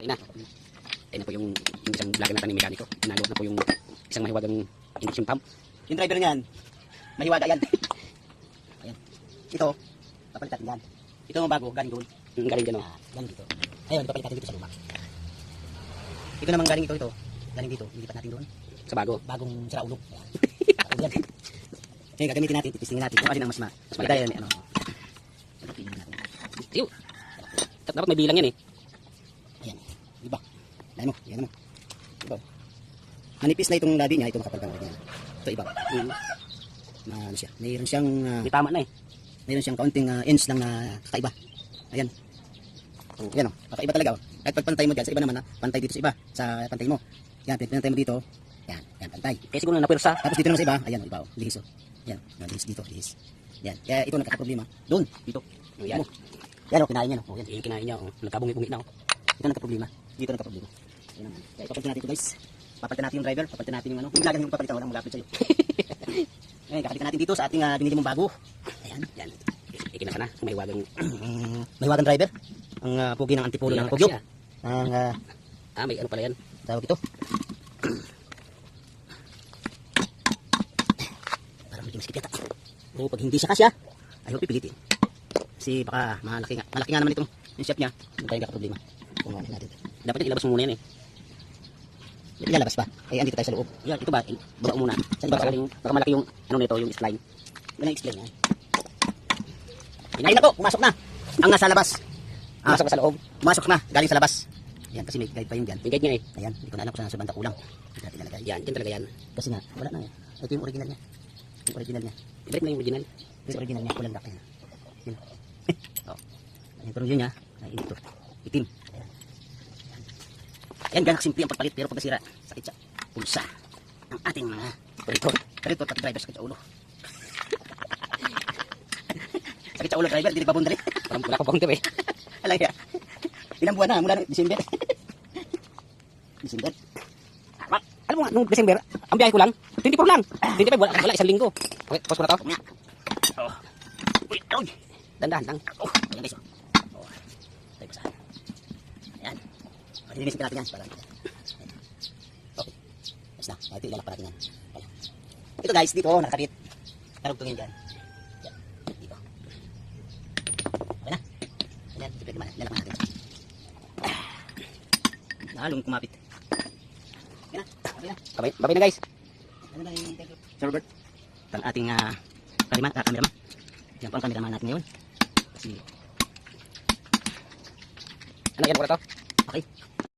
Ayun na. Ayun na po yung isang vlogger natin ni mekaniko. Inalo na po yung isang mahiwagang induction pump. Yung driver niyan, mahiwaga yan. Ayan. Ito, papalitan natin yan. Ito ang bago, galing doon. Galing dyan o. Galing dito. Ngayon, papalitan natin dito sa luma. Ito naman galing ito. Galing dito, lilipat natin doon. Sa bago. Bagong sira ulo. Ayan. Ngayon, gagamitin natin, tipistingin natin. Kung alin ang mas malaki. dahil, ano. Ayun. Dapat may bilang yan eh. Ayan. Diba? Ayan mo, ayan mo. Diba? Manipis na itong labi niya, ito makapal kang niya. Ito iba. Ano siya? Mayroon siyang May tama na eh. mayroon siyang kaunting inch lang na kakaiba. Ayan. Ayan o, kakaiba talaga. Kahit pagpantay mo dyan, sa iba naman pantay dito sa iba. Sa pantay mo. Yan, pinantay mo dito. Yan, yan, pantay. Kaya siguro na napwersa. Tapos dito naman sa iba, ayan o, iba o, lihis o. Yan, lihis dito, lihis. Yan, kaya ito nagkakaproblema. Doon, dito. Yan. Yan o, kinain niya o. Yan. Yung kinain niya o. Nagkabungi-bungi na o. Ito nagkaproblema. Dito nagkaproblema. Yan naman. Kaya ipapalitan natin ito guys. Papalitan natin yung driver, papalitan natin yung ano. Kung lagang yung papalitan, walang malapit sa'yo. Ngayon, kakalitan natin dito sa ating binili mong bago. Ayan, yan. Ikinasa na. Mahiwagang. Mahiwagang driver. Ang pugi ng antipolo ng Pugyo. Ang may ano pala yan. tawag ito. Parang medyo masikip yata. O pag hindi siya kasya, ayaw pipilitin. Kasi baka malaki nga naman itong yung shape niya. Hindi tayong kakaproblema. Kung ano natin. Dapat yung ilabas mo muna yan eh. Ilalabas pa. Eh, andito tayo sa loob. Yan, ito ba? Baba muna. Sa iba Baka malaki yung ano nito, yung spline. Wala explain yan. Ay nako, pumasok na. Ang nasa labas. Masok ka sa loob. Pumasok na, galing sa labas. Yan, kasi may guide pa yung dyan. May guide niya eh. Ayan, hindi ko na alam kung saan sa banda kulang. Hindi natin nalagay. Yan, dyan talaga yan. Kasi nga, wala na yan. Ito yung original niya. Yung original niya. Ibalik na yung original. Yung original niya, kulang laki. Yun. Oh. Ayan, pero yun niya, ay ito. Itim. Yan, ganang simple ang pagpalit, pero pag nasira, sakit sa pulsa. Ang ating mga Karito, pati driver, sakit sa ulo. Sakit sa ulo, driver, hindi nagbabundari. Parang wala pa bang eh. Alam ya. Ilang buwan na, mula ng December. December. Alam mo nga, nung December, ang biyahe ko lang, 24 lang. 25, wala isang linggo. Okay, pause ko na to. Oh. Uy, uy. Dandahan lang. Oh, ayan guys. Oh. Tayo pa saan. Ayan. Linisin natin yan. Para. Okay. Tapos na. Ito ilalak pa natin yan. Ito guys, dito nakakabit. Narugtungin dyan. Yan. Dito. Okay na. Ayan. Ilalak natin. Lalong kumapit. Ayan na. Okay na. Babay na guys. Ano na yung Sir Robert? Ang ating cameraman. Yan po ang cameraman natin ngayon. Kasi, Ano yan ko na to? okay.